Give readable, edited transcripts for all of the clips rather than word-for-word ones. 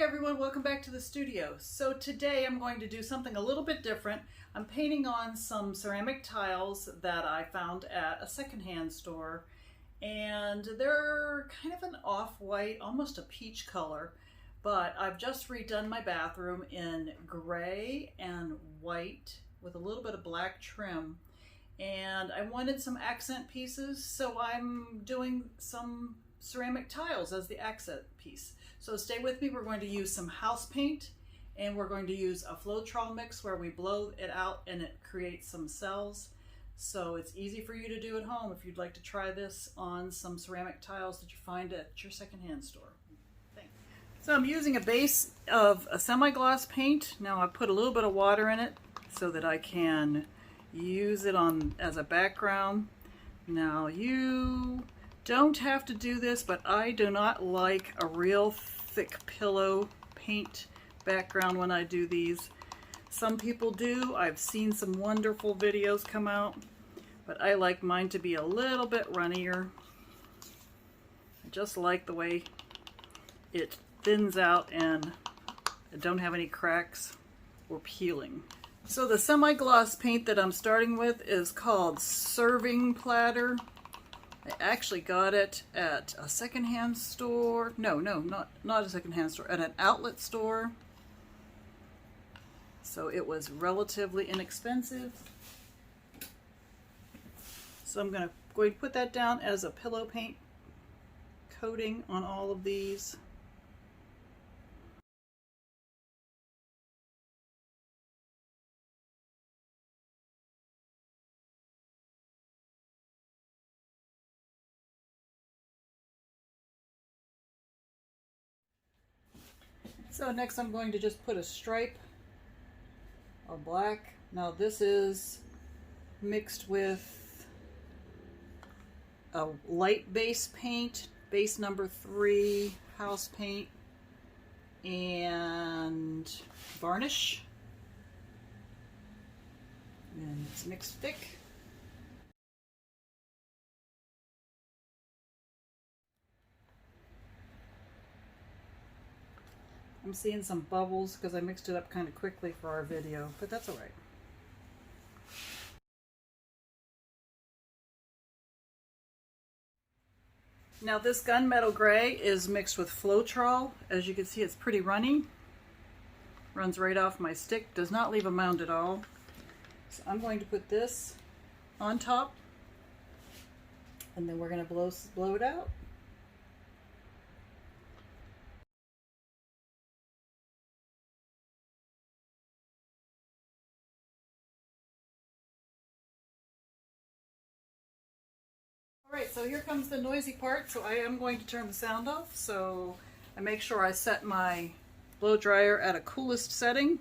everyone, welcome back to the studio. So today I'm going to do something a little bit different. I'm painting on some ceramic tiles that I found at a secondhand store, and they're kind of an off-white, almost a peach color, but I've just redone my bathroom in gray and white with a little bit of black trim, and I wanted some accent pieces, so I'm doing some ceramic tiles as the accent piece. So stay with me. We're going to use some house paint, and we're going to use a Floetrol mix where we blow it out and it creates some cells. So it's easy for you to do at home if you'd like to try this on some ceramic tiles that you find at your secondhand store. So I'm using a base of a semi-gloss paint. Now I put a little bit of water in it so that I can use it on as a background. Now you don't have to do this, but I do not like a real thick pillow paint background when I do these. Some people do. I've seen some wonderful videos come out, but I like mine to be a little bit runnier. I just like the way it thins out and I don't have any cracks or peeling. So the semi-gloss paint that I'm starting with is called Serving Platter. I actually got it at a secondhand store. No, not a secondhand store, at an outlet store. So it was relatively inexpensive. So I'm going to put that down as a pillow paint coating on all of these. So next I'm going to just put a stripe of black. Now this is mixed with a light base paint, base number 3 house paint, and varnish. And it's mixed thick. I'm seeing some bubbles because I mixed it up kind of quickly for our video, but that's all right. Now this gunmetal gray is mixed with Floetrol. As you can see, it's pretty runny. Runs right off my stick, does not leave a mound at all. So I'm going to put this on top, and then we're going to blow it out. Alright, so here comes the noisy part, so I am going to turn the sound off, so I make sure I set my blow dryer at a coolest setting.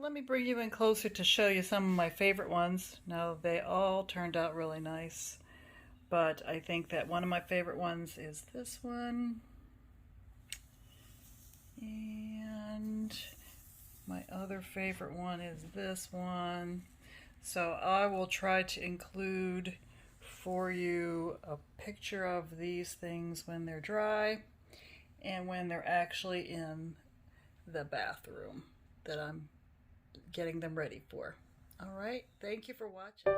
Let me bring you in closer to show you some of my favorite ones. Now, they all turned out really nice, but I think that one of my favorite ones is this one, and my other favorite one is this one. So I will try to include for you a picture of these things when they're dry and when they're actually in the bathroom that I'm getting them ready for. All right, thank you for watching.